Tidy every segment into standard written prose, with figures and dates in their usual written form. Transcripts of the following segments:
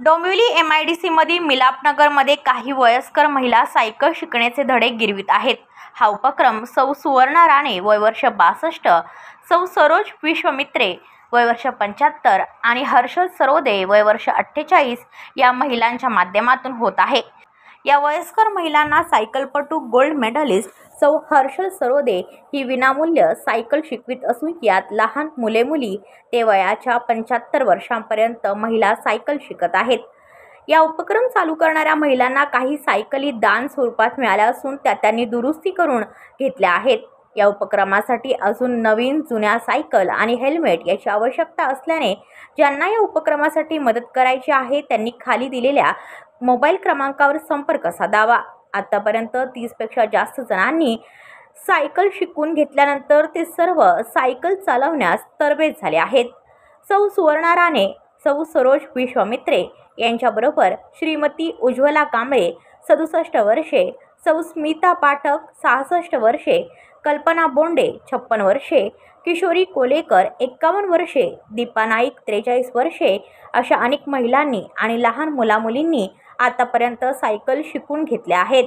Dombivli MIDC मधील मिलापनगरमध्ये काही वयस्कर महिला सायकल शिकण्याचे धडे गिरवित आहेत। हा उपक्रम सौ सुवर्णा राणे वय वर्ष 62, सौ सरोज विश्वमित्रे वय वर्ष 75 आणि हर्षद सरोदे वय वर्ष 48 या महिलांच्या माध्यमातून होत आहे। या वयस्कर महिलांना सायकलपटू गोल्ड मेडलिस्ट सौ हर्षद सरोदे ही विनामूल्य सायकल शिकवित असून यात लहान मुले-मुली ते वयाच्या 75 वर्षांपर्यंत महिला सायकल शिकत आहेत। या उपक्रम चालू करणाऱ्या महिलांना काही सायकली दान स्वरूपात मिळाल्या असून त्यांनी दुरुस्ती करून घेतल्या आहेत। या उपक्रमासाठी अजून नवीन जुन्या सायकल आणि हेल्मेट याची आवश्यकता असल्याने ज्यांना या उपक्रमासाठी मदत करायची आहे त्यांनी खाली दिलेल्या मोबाईल क्रमांकावर संपर्क साधावा। आतापर्यंत 30 पेक्षा जास्त जणांनी सायकल शिकून घेतल्यानंतर ते सर्व सायकल चालवण्यास तरबेज झाले आहेत। सौ सुवर्णा राणे, सौ सरोज विश्वमित्रे यांच्याबरोबर श्रीमती उज्ज्वला कांबळे 67 वर्षे, सौ स्मिता पाठक 66 वर्षे, कल्पना बोंडे 56 वर्षे, किशोरी कोलेकर 51 वर्षे, दीपा नाईक 43 वर्षे अशा अनेक महिलांनी आणि लहान मुलामुलींनी आतापर्यंत सायकल शिकून घेतले आहेत।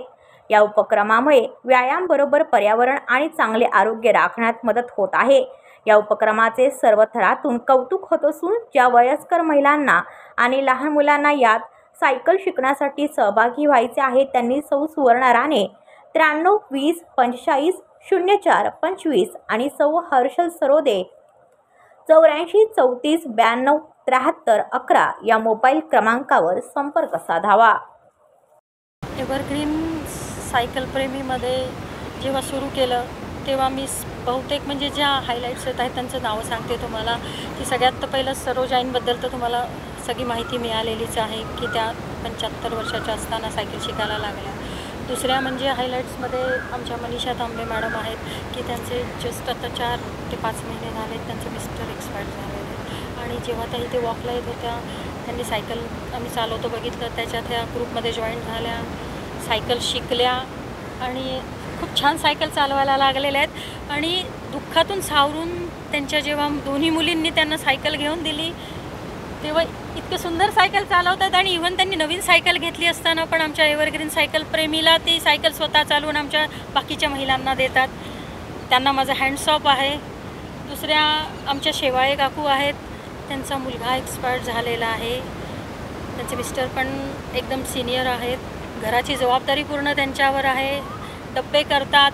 या उपक्रमामुळे व्यायाम बरोबर पर्यावरण आणि चांगले आरोग्य राखण्यात मदत होत आहे। या उपक्रमाचे सर्व थरातून कौतुक होत असून ज्या वयस्कर महिलांना आणि लहान मुलांना यात सायकल शिकण्यासाठी सहभागी व्हायचे आहे त्यांनी सौ सुवर्णा राणे 93 20 45 04 25 आणि सौ हर्षद सरोदे 84 34 92 73 11 या मोबाईल क्रमांकावर संपर्क साधावा। एव्हरग्रीन सायकल प्रेमीमध्ये जेव्हा सुरू केलं तेव्हा मी बहुतेक म्हणजे ज्या हायलाईट्स येत आहेत त्यांचं नावं सांगते तुम्हाला की सगळ्यात पहिलं सरोजाईंबद्दल तर तुम्हाला सगळी माहिती मिळालेलीच आहे की त्या 75 वर्षाच्या असताना सायकल शिकायला लागल्या। दुसऱ्या म्हणजे हायलाईट्समध्ये आमच्या मनीषा तांबे मॅडम आहेत की त्यांचे जस्ट आता 4 ते 5 महिने झाले त्यांचे मिस्टर एक्सपायर झालेले आणि जेव्हा त्या इथे वॉकला येत होत्या त्यांनी सायकल आम्ही चालवतो बघितलं, त्याच्यात त्या ग्रुपमध्ये जॉईन झाल्या, सायकल शिकल्या आणि खूप छान सायकल चालवायला लागलेल्या आहेत। आणि दुःखातून सावरून त्यांच्या जेव्हा दोन्ही मुलींनी त्यांना सायकल घेऊन दिली तेव्हा इतकं सुंदर सायकल चालवतात आणि इव्हन त्यांनी नवीन सायकल घेतली असताना पण आमच्या एव्हरग्रीन सायकल प्रेमीला ती सायकल स्वतः चालवून आमच्या बाकीच्या महिलांना देतात। त्यांना माझा हँड्स ऑफ आहे। दुसऱ्या आमच्या शेवाळे काकू आहेत, त्यांचा मुलगा एक्सपायर झालेला आहे, त्यांचे मिस्टर पण एकदम सिनियर आहेत, घराची जबाबदारी पूर्ण त्यांच्यावर आहे, डब्बे करतात,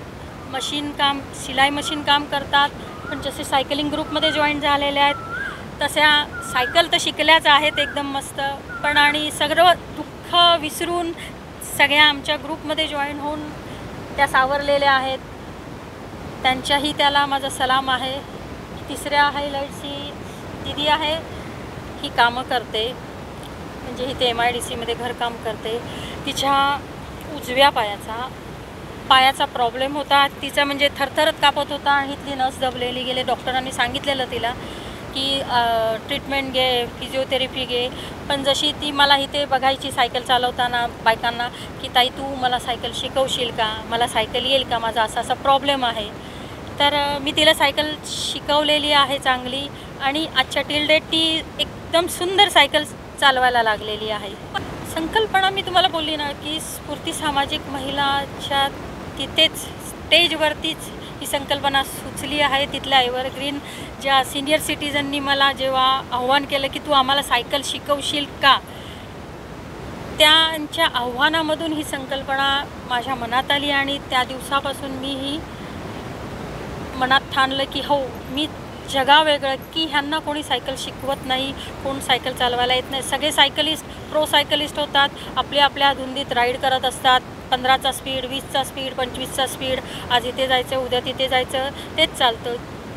मशीन काम शिलाई मशीन काम करतात, पण जसे सायकलिंग ग्रुपमध्ये जॉईन झालेले आहेत तशा सायकल तर शिकल्याच आहेत एकदम मस्त, पण आणि सगळं दुःख विसरून सगळ्या आमच्या ग्रुपमध्ये जॉईन होऊन त्या सावरलेल्या आहेत, त्यांच्याही त्याला माझा सलाम आहे। तिसऱ्या हायलाईट्सची दीदी आहे, ही कामं करते म्हणजे इथे MIDCमध्ये घरकाम करते। तिच्या उजव्या पायाचा प्रॉब्लेम होता, तिचा म्हणजे थरथरत कापत होता आणि इथली नस दबलेली गेले। डॉक्टरांनी सांगितलेलं तिला की ट्रीटमेंट घे, फिजिओथेरपी घे, पण जशी ती मला इथे बघायची सायकल चालवताना बायकांना की ताई तू मला सायकल शिकवशील का, मला सायकल येईल का, माझा असा प्रॉब्लेम आहे, तर मी तिला सायकल शिकवलेली आहे चांगली आणि आजच्या टिल डेट ती एकदम सुंदर सायकल चालवायला लागलेली आहे। संकल्पना मी तुम्हाला बोलली ना की स्फूर्ती सामाजिक महिलाच्या तिथेच स्टेजवरतीच ही संकल्पना सुचली आहे। तिथल्या एव्हरग्रीन ज्या सिनियर सिटीजननी मला जेव्हा आव्हान केलं की तू आम्हाला सायकल शिकवशील का, त्यांच्या आव्हानामधून ही संकल्पना माझ्या मनात आली आणि त्या दिवसापासून मी ही मनात ठाणलं की हो मी जगावेगळं की ह्यांना कोणी सायकल शिकवत नाही, कोण सायकल चालवायला येत नाही, सगळे सायकलिस्ट प्रो सायकलिस्ट होतात, आपल्या धुंदीत राईड करत असतात, 15चा स्पीड, 20चा स्पीड, 25चा स्पीड, आज इथे जायचं उद्या तिथे जायचं तेच चालतं।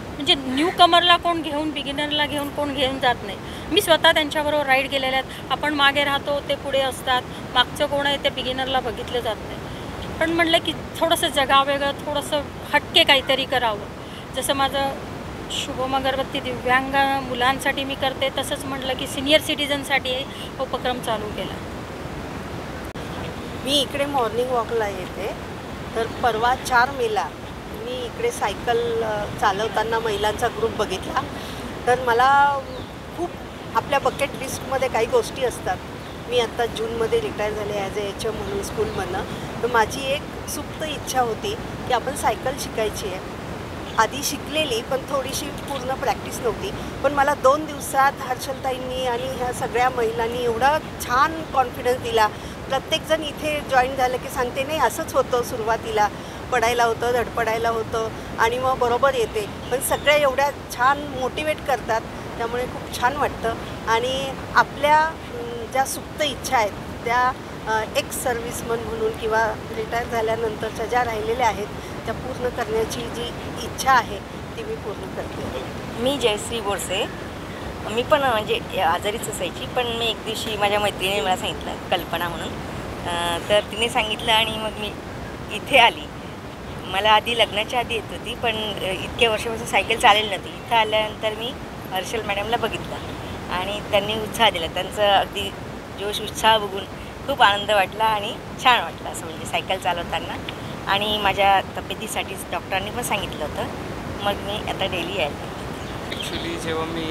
म्हणजे न्यू कमरला कोण घेऊन बिगिनरला कोण घेऊन जात नाही। मी स्वतः त्यांच्याबरोबर राईड केलेल्या आहेत, आपण मागे राहतो ते पुढे असतात, मागचं कोण आहे ते बिगिनरला बघितलं जात नाही, पण म्हटलं की थोडंसं जगावेगळं, थोडंसं हटके काहीतरी करावं। जसं माझं शुभम अगरबत्ती दिव्यांग मुलांसाठी मी करते तसंच म्हटलं की सिनियर सिटीजनसाठी उपक्रम चालू केला। मी इकडे मॉर्निंग वॉकला येते, तर परवा 4 मेला मी इकडे सायकल चालवताना महिलांचा ग्रुप बघितला, तर मला खूप आपल्या बकेट लिस्टमध्ये काही गोष्टी असतात मी आत्ता जूनमध्ये रिटायर झाले ॲज ए HM म्हणून स्कूलमधनं. तर माझी एक सुप्त इच्छा होती की आपण सायकल शिकायची आहे. आधी शिकलेली पण थोडीशी पूर्ण प्रॅक्टिस नव्हती. पण मला 2 दिवसात हर्षलताईंनी आणि ह्या सगळ्या महिलांनी एवढा छान कॉन्फिडन्स दिला. प्रत्येकजण इथे जॉईन झालं की सांगते नाही असंच होतं, सुरुवातीला पडायला होतं, धडपडायला होतं आणि मग बरोबर येते. पण सगळ्या एवढ्या छान मोटिवेट करतात, त्यामुळे खूप छान वाटतं. आणि आपल्या ज्या सुप्त इच्छा आहेत त्या एक्स सर्व्हिसमन म्हणून किंवा रिटायर झाल्यानंतरच्या ज्या राहिलेल्या आहेत त्या पूर्ण करण्याची जी इच्छा आहे ती मी पूर्ण करते. मी जयश्री बोरसे. मी पण म्हणजे आजारीच असायची, पण मी एक दिवशी माझ्या मैत्रिणीने मला सांगितलं, कल्पना म्हणून, तर तिने सांगितलं आणि मग मी इथे आली. मला आधी लग्नाच्या आधी येत होती, पण इतक्या वर्षापासून सायकल चालेल नव्हती. इथं आल्यानंतर मी हर्षल मॅडमला बघितलं आणि त्यांनी उत्साह दिला. त्यांचं अगदी जोश उत्साह बघून खूप आनंद वाटला आणि छान वाटलं असं म्हणजे सायकल चालवताना. आणि माझ्या तब्येतीसाठीच डॉक्टरांनी पण सांगितलं होतं, मग मी आता डेली आहे. ॲक्च्युली जेव्हा मी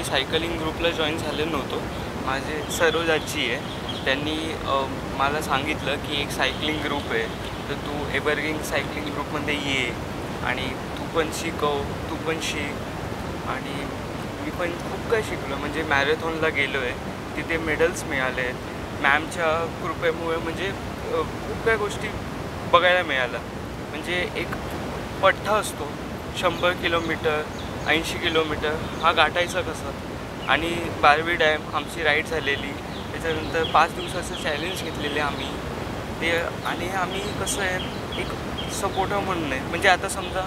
सायकलिंग ग्रुपला जॉईन झाले नव्हतो, माझे सरोज आजी आहे, त्यांनी मला सांगितलं की एक सायकलिंग ग्रुप आहे, तर तू एव्हरग्रीन सायकलिंग ग्रुपमध्ये ये आणि तू पण शिकव, तू पण शिक. आणि मी पण खूप काय शिकलो. म्हणजे मॅरेथॉनला गेलो आहे, तिथे मेडल्स मिळाले आहेत. मॅमच्या कृपेमुळे म्हणजे खूप काही गोष्टी बघायला मिळाल्या. म्हणजे एक पठ्ठा असतो 100 किलोमीटर 80 किलोमीटर हा गाठायचा कसा. आणि बारवी डॅम आमची राईड झालेली, त्याच्यानंतर 5 दिवसाचं चॅलेंज घेतलेले आम्ही ते. आणि आम्ही कसं आहे एक सपोर्टर म्हणून आहे. म्हणजे आता समजा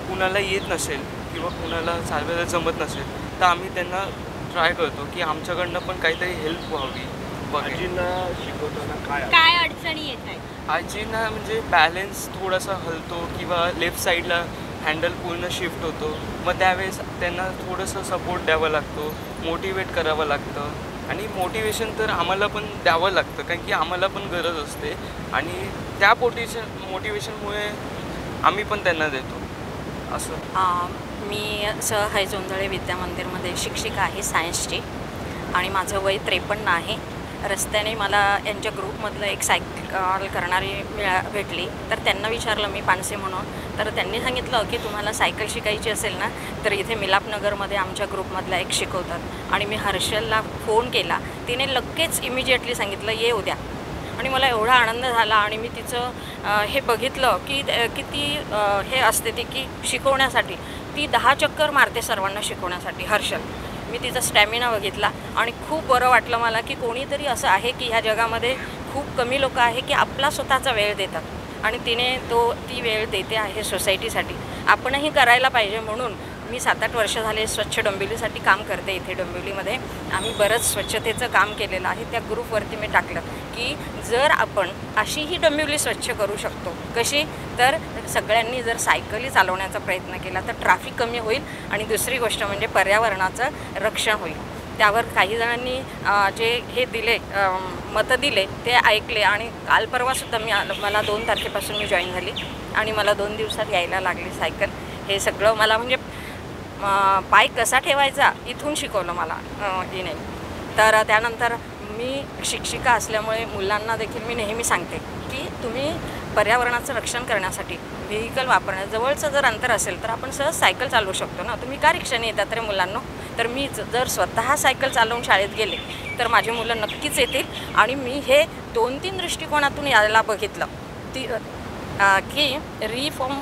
कुणाला येत नसेल किंवा कुणाला चालवायला जमत नसेल तर आम्ही त्यांना ट्राय करतो की आमच्याकडनं पण काहीतरी हेल्प व्हावी. आजींना शिकवताना काय अडचणी येत आहेत? आजींना म्हणजे बॅलन्स थोडासा हलतो किंवा लेफ्ट साईडला हँडल पूर्ण शिफ्ट होतो. मग त्यावेळेस त्यांना थोडंसं सपोर्ट द्यावा लागतो, मोटिवेट करावं लागतं. आणि मोटिवेशन तर आम्हाला पण द्यावं लागतं, कारण की आम्हाला पण गरज असते. आणि त्या मोटिवेशनमुळे आम्ही पण त्यांना देतो असं. मी सहाय जोंधळे विद्यामंदिरमध्ये शिक्षिका आहे सायन्सची आणि माझं वय 53 आहे. रस्त्याने मला यांच्या ग्रुपमधलं एक सायकल करणारी भेटली, तर त्यांना विचारलं मी पानसे म्हणून, तर त्यांनी सांगितलं की तुम्हाला सायकल शिकायची असेल ना तर इथे मिलापनगरमध्ये आमच्या ग्रुपमधला एक शिकवतात. आणि मी हर्षलला फोन केला, तिने लगेच इमिजिएटली सांगितलं ये उद्या. आणि मला एवढा आनंद झाला. आणि मी तिचं हे बघितलं की किती हे असते ती की शिकवण्यासाठी ती 10 चक्कर मारते सर्वांना शिकवण्यासाठी. हर्षल, मी तिचा स्टॅमिना बघितला आणि खूप बरं वाटलं मला की कोणीतरी असं आहे की ह्या जगामध्ये खूप कमी लोक आहे की आपला स्वतःचा वेळ देतात आणि तिने ती वेळ देते आहे सोसायटीसाठी. आपणही करायला पाहिजे. म्हणून मी 7-8 वर्ष झाले स्वच्छ डोंबिवलीसाठी काम करते. इथे डोंबिवलीमध्ये आम्ही बरंच स्वच्छतेचं काम केलेलं आहे. त्या ग्रुपवरती मी टाकलं की जर आपण अशीही डोंबिवली स्वच्छ करू शकतो, कशी तर सगळ्यांनी जर सायकली चालवण्याचा प्रयत्न केला तर ट्रॅफिक कमी होईल आणि दुसरी गोष्ट म्हणजे पर्यावरणाचं रक्षण होईल. त्यावर काही जणांनी जे हे दिले मतं दिले ते ऐकले आणि काल परवासुद्धा मला 2 तारखेपासून मी जॉईन झाली आणि मला 2 दिवसात यायला लागली सायकल. हे सगळं मला म्हणजे पाय कसा ठेवायचा इथून शिकवलं मला हिने. तर त्यानंतर मी शिक्षिका असल्यामुळे मुलांना देखील मी नेहमी सांगते की तुम्ही पर्यावरणाचं रक्षण करण्यासाठी व्हेकल वापरण्या जवळचं जर अंतर असेल तर आपण सहज सायकल चालवू शकतो ना. तुम्ही का रिक्षाने येतात रे मुलांनो? तर मी जर स्वतः सायकल चालवून शाळेत गेले तर माझी मुलं नक्कीच येतील. आणि मी हे 2-3 दृष्टिकोनातून यायला बघितलं की रिफॉर्म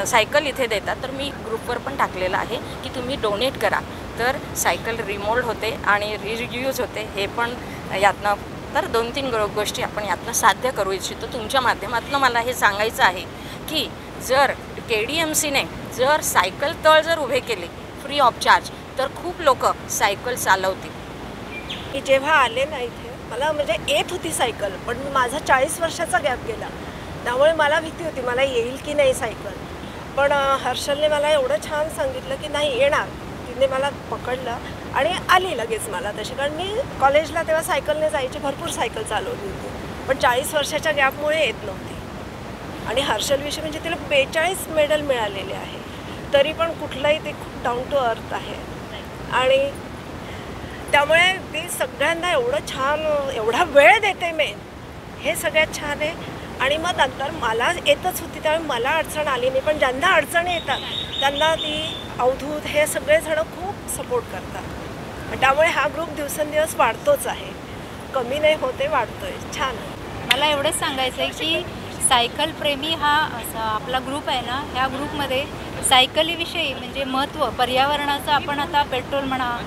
सायकल इथे देतात. तर मी ग्रुपवर पण टाकलेलं आहे की तुम्ही डोनेट करा तर सायकल रिमोल्ड होते आणि रियूज होते. हे पण यातनं तर 2-3 गोष्टी आपण यातनं साध्य करू इच्छितो. तुमच्या माध्यमातून मला हे सांगायचं आहे की जर KDMCने जर सायकल तळ जर उभे केले फ्री ऑफ चार्ज तर खूप लोक सायकल चालवतील. मी जेव्हा आले ना इथे मला म्हणजे येत होती सायकल, पण माझा 40 वर्षाचा गॅप गेला. त्यामुळे मला भीती होती मला येईल की नाही सायकल. पण हर्षलने मला एवढं छान सांगितलं की नाही येणार. तिने मला पकडलं आणि आली लगेच मला तशी. कारण मी कॉलेजला तेव्हा सायकलने जायची, भरपूर सायकल चालवली होती, पण 40 वर्षाच्या गॅपमुळे येत नव्हती. आणि हर्षलविषयी म्हणजे तिला 42 मेडल मिळालेले आहे, तरी पण कुठलाही ते खूप डाऊन टू अर्थ आहे. आणि त्यामुळे ती सगळ्यांना एवढं छान एवढा वेळ देते मेन, हे सगळ्यात छान आहे. आणि मग नंतर मला येतच होती त्यामुळे मला अडचण आली नाही, पण ज्यांना अडचणी येतात त्यांना ती अवधूत हे सगळेजण खूप सपोर्ट करतात. त्यामुळे हा ग्रुप दिवसेंदिवस वाढतोच आहे, कमी नाही होते, वाढतोय. छान आहे. मला एवढंच सांगायचं आहे की सायकल प्रेमी हा असा आपला ग्रुप आहे ना, ह्या ग्रुपमध्ये सायकलीविषयी म्हणजे महत्त्व पर्यावरणाचं, आपण आता पेट्रोल म्हणा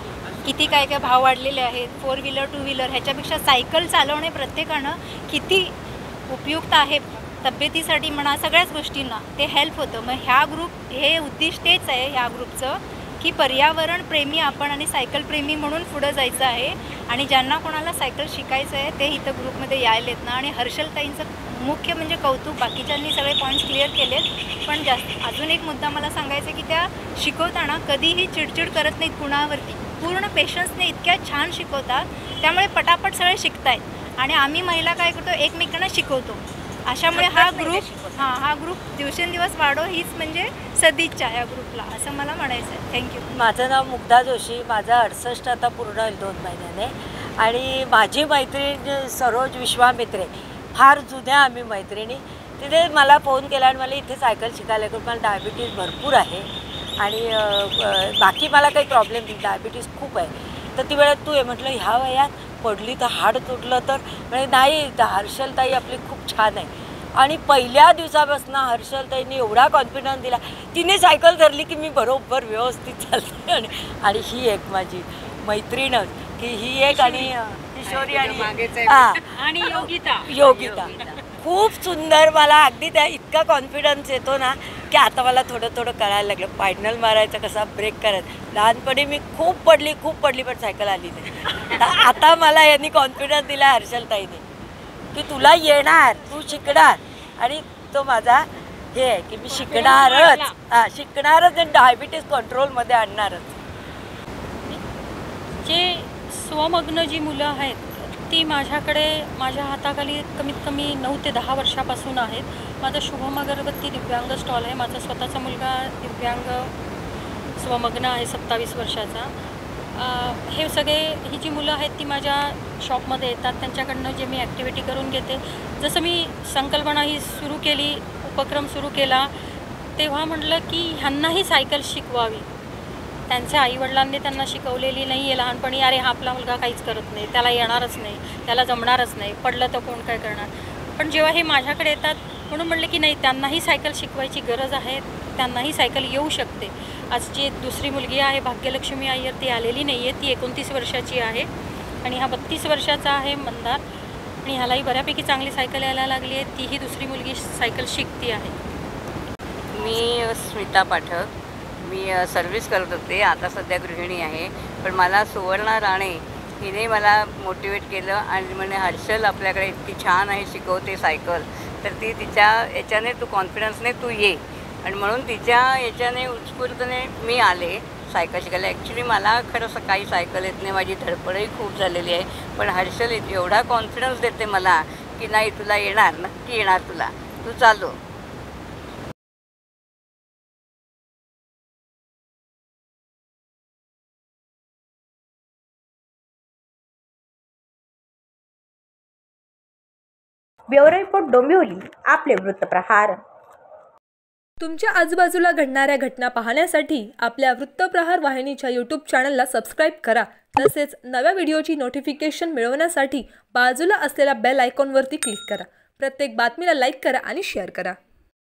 किती काय काय भाव वाढलेले आहेत, 4 व्हीलर 2 व्हीलर, ह्याच्यापेक्षा सायकल चालवणे प्रत्येकानं किती उपयुक्त आहे तब्येतीसाठी म्हणा, सगळ्याच गोष्टींना ते हेल्प होतं. मग ह्या ग्रुप हे उद्दिष्ट तेच आहे ह्या ग्रुपचं की पर्यावरण प्रेमी आपण आणि सायकल प्रेमी म्हणून पुढं जायचं आहे. आणि ज्यांना कोणाला सायकल शिकायचं आहे ते इथं ग्रुपमध्ये यायलेत ना. आणि हर्षलताईंचं मुख्य म्हणजे कौतुक, बाकीच्यांनी सगळे पॉईंट्स क्लिअर केलेत, पण जास्त अजून एक मुद्दा मला सांगायचा की त्या शिकवताना कधीही चिडचिड करत नाहीत कुणावरती, पूर्ण पेशन्सने इतक्या छान शिकवतात, त्यामुळे पटापट सगळे शिकतायत. आणि आम्ही महिला काय करतो, एकमेकांना शिकवतो. अशामुळे हा ग्रुप दिवसेंदिवस वाढो हीच म्हणजे सदिच्छा या ग्रुपला, असं मला म्हणायचं आहे. थँक्यू. माझं नाव मुग्धा जोशी, माझं 68 आता पूर्ण होईल 2 महिन्याने. आणि माझी मैत्रीण सरोज विश्वामित्रे, फार जुन्या आम्ही मैत्रिणी. तिथे मला फोन केला आणि मला इथे सायकल शिकायला कारण मला डायबिटीज भरपूर आहे आणि बाकी मला काही प्रॉब्लेम नाही, डायबिटीज खूप आहे. तर ती वेळात तू आहे म्हटलं, ह्या वयात पडली तर हाड तुटलं तर म्हणजे नाही. हर्षलताई आपली खूप छान आहे. आणि पहिल्या दिवसापासून हर्षलताईंनी एवढा कॉन्फिडन्स दिला, तिने सायकल धरली की मी बरोबर व्यवस्थित चालते. आणि ही एक माझी मैत्रीणच की ही एक, आणि किशोरी आणि योगिता खूप सुंदर. मला अगदी त्या इतका कॉन्फिडन्स येतो ना की आता मला थोडं थोडं कळायला लागलं, फायनल मारायचं कसा, ब्रेक करायचं. लहानपणी मी खूप पडली पण सायकल आली नाही. आता मला यांनी कॉन्फिडन्स दिला हर्षलताईने की तुला येणार, तू शिकणार. आणि तो माझा हे आहे की मी शिकणारच आणि डायबिटीज कंट्रोलमध्ये आणणारच. जे स्वमग्न जी मुलं आहेत ती माझ्याकडे माझ्या हाताखाली कमीत कमी 9 ते 10 वर्षापासून आहेत. माझा शुभम अगरबत्ती दिव्यांग स्टॉल आहे. माझा स्वतःचा मुलगा दिव्यांग स्वमग्न आहे 27 वर्षाचा. हे सगळे ही जी मुलं आहेत ती माझ्या शॉपमध्ये येतात, त्यांच्याकडनं जे मी ॲक्टिव्हिटी करून घेते. जसं मी संकल्पना ही सुरू केली, उपक्रम सुरू केला, तेव्हा म्हटलं की ह्यांनाही सायकल शिकवावी. त्यांच्या आईवडिलांनी त्यांना शिकवलेली नाही आहे लहानपणी, अरे हा आपला मुलगा काहीच करत नाही, त्याला येणारच नाही, त्याला जमणारच नाही, पडलं तर कोण काय करणार. पण जेव्हा हे माझ्याकडे येतात म्हणून म्हटलं की नाही, त्यांनाही सायकल शिकवायची गरज आहे, त्यांनाही सायकल येऊ शकते. आज जी दुसरी मुलगी आहे भाग्यलक्ष्मी अय्यर, ती आलेली नाही आहे, ती 29 वर्षाची आहे आणि हा 32 वर्षाचा आहे मंदार. आणि ह्यालाही बऱ्यापैकी चांगली सायकल यायला लागली आहे, तीही दुसरी मुलगी सायकल शिकती आहे. मी स्मिता पाठक, मी सर्व्हिस करत होते, आता सध्या गृहिणी आहे. पण मला सुवर्णा राणे हिने मला मोटिवेट केलं आणि म्हणे हर्षल आपल्याकडे इतकी छान आहे, शिकवते सायकल, तर ती तिच्या याच्याने तू कॉन्फिडन्सने तू ये. आणि म्हणून तिच्या याच्याने उत्स्फूर्तने मी आले सायकल शिकायला. ॲक्च्युली मला खरं सकाळी सायकल येत नाही, माझी धडपडही खूप झालेली आहे. पण हर्षल एवढा कॉन्फिडन्स देते मला की नाही तुला येणार, नक्की येणार तुला, तू चालू. ब्युरो रिपोर्ट डोंबिवली, आपले वृत्तप्रहार. तुमच्या आजूबाजूला घडणाऱ्या घटना पाहण्यासाठी आपल्या वृत्तप्रहार वाहिनीच्या यूट्यूब चॅनलला सबस्क्राईब करा. तसेच नव्या व्हिडिओची नोटिफिकेशन मिळवण्यासाठी बाजूला असलेल्या बेल आयकॉनवरती क्लिक करा. प्रत्येक बातमीला लाईक करा आणि शेअर करा.